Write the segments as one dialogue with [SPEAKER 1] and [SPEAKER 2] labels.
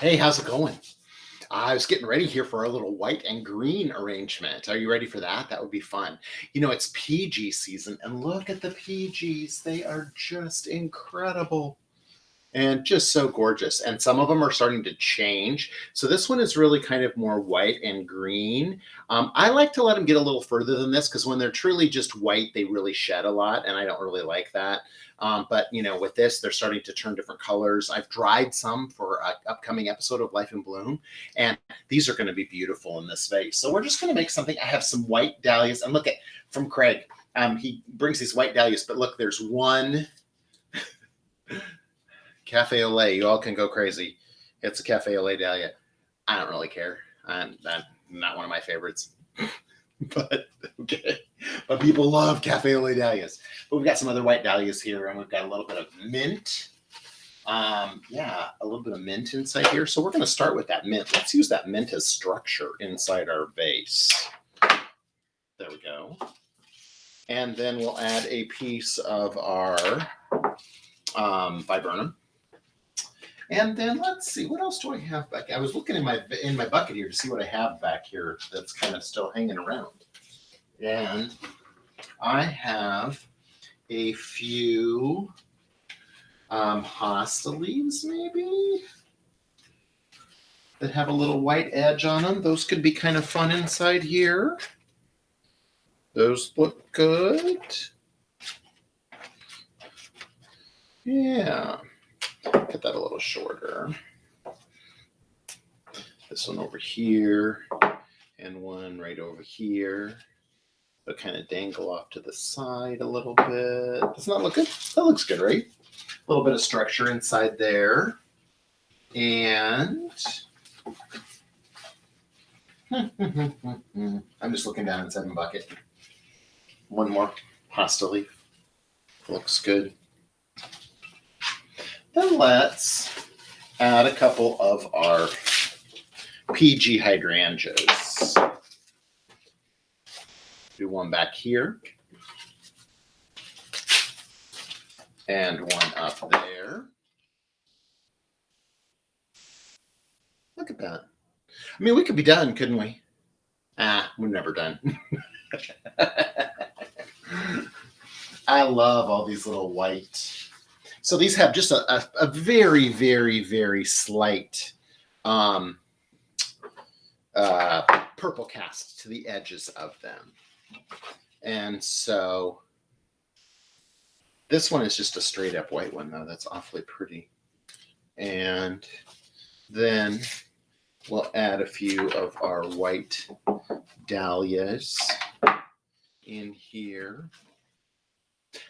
[SPEAKER 1] Hey, how's it going? I was getting ready here for our little white and green arrangement. Are you ready for that? That would be fun. It's PG season, and look at the PGs. They are just incredible and just so gorgeous. And some of them are starting to change. So this one is really kind of more white and green. I like to let them get a little further than this because when they're truly just white, they really shed a lot, and I don't really like that. But with this, they're starting to turn different colors. I've dried some for an upcoming episode of Life in Bloom, and these are going to be beautiful in this vase. So we're just going to make something. I have some white dahlias, and look at from Craig. He brings these white dahlias, but look, there's one. Cafe au lait. You all can go crazy. It's a cafe au lait dahlia. I don't really care. That's not one of my favorites. But okay. But people love cafe au lait dahlias. But we've got some other white dahlias here, and we've got a little bit of mint. A little bit of mint inside here. So we're going to start with that mint. Let's use that mint as structure inside our vase. There we go. And then we'll add a piece of our viburnum. And then let's see, what else do I have back? I was looking in my bucket here to see what I have back here that's kind of still hanging around. And I have a few hosta leaves, maybe, that have a little white edge on them. Those could be kind of fun inside here. Those look good. Yeah. Cut that a little shorter. This one over here and one right over here. They'll kind of dangle off to the side a little bit. Doesn't that look good? That looks good, right? A little bit of structure inside there. And I'm just looking down inside my bucket. One more hosta leaf. Looks good. Then let's add a couple of our PeeGee hydrangeas. Do one back here. And one up there. Look at that. I mean, we could be done, couldn't we? We're never done. I love all these little white. So these have just a very, very, very slight purple cast to the edges of them. And so this one is just a straight up white one, though. That's awfully pretty. And then we'll add a few of our white dahlias in here.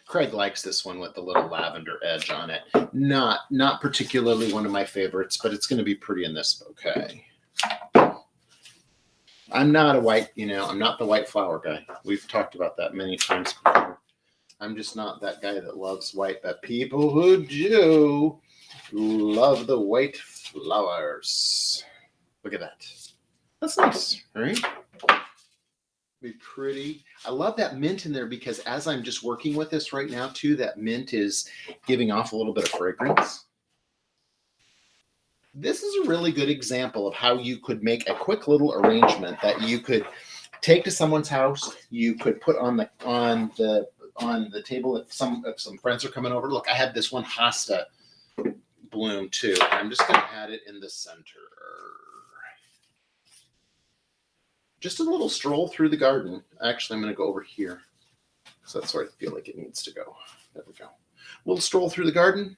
[SPEAKER 1] Craig likes this one with the little lavender edge on it. Not particularly one of my favorites, but it's going to be pretty in this bouquet. I'm not I'm not the white flower guy. We've talked about that many times before. I'm just not that guy that loves white, but people who do love the white flowers. Look at that. That's nice, right? Be pretty. I love that mint in there because as I'm just working with this right now too, that mint is giving off a little bit of fragrance. This is a really good example of how you could make a quick little arrangement that you could take to someone's house. You could put on the table if some friends are coming over. Look, I have this one hosta bloom too. I'm just going to add it in the center. Just a little stroll through the garden. Actually, I'm going to go over here because that's where I feel like it needs to go. There we go. A little stroll through the garden.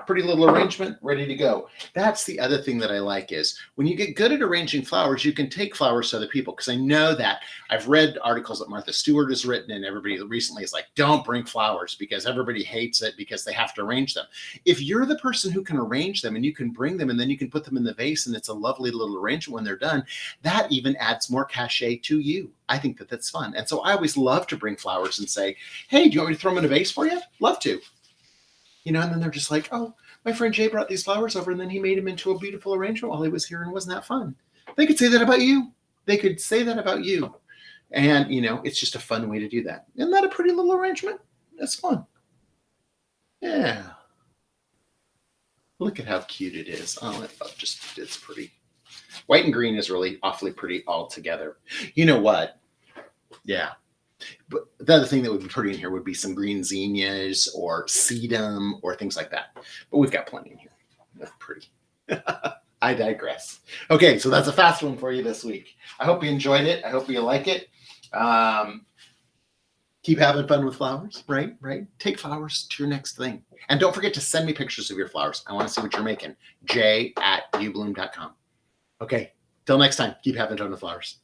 [SPEAKER 1] Pretty little arrangement, ready to go. That's the other thing that I like is when you get good at arranging flowers, you can take flowers to other people. Because I know that I've read articles that Martha Stewart has written, and everybody recently is like, don't bring flowers because everybody hates it because they have to arrange them. If you're the person who can arrange them and you can bring them and then you can put them in the vase and it's a lovely little arrangement when they're done, that even adds more cachet to you. I think that that's fun. And so I always love to bring flowers and say, hey, do you want me to throw them in a vase for you? Love to. And then they're just like, oh, my friend Jay brought these flowers over and then he made them into a beautiful arrangement while he was here, and wasn't that fun? They could say that about you. They could say that about you. And, it's just a fun way to do that. Isn't that a pretty little arrangement? That's fun. Yeah. Look at how cute it is. Oh, it's pretty. White and green is really awfully pretty all together. You know what? Yeah. But the other thing that would be pretty in here would be some green zinnias or sedum or things like that. But we've got plenty in here. That's pretty. I digress. Okay, so that's a fast one for you this week. I hope you enjoyed it. I hope you like it. Keep having fun with flowers, right? Right. Take flowers to your next thing. And don't forget to send me pictures of your flowers. I want to see what you're making. J@ubloom.com. Okay, till next time, keep having fun with flowers.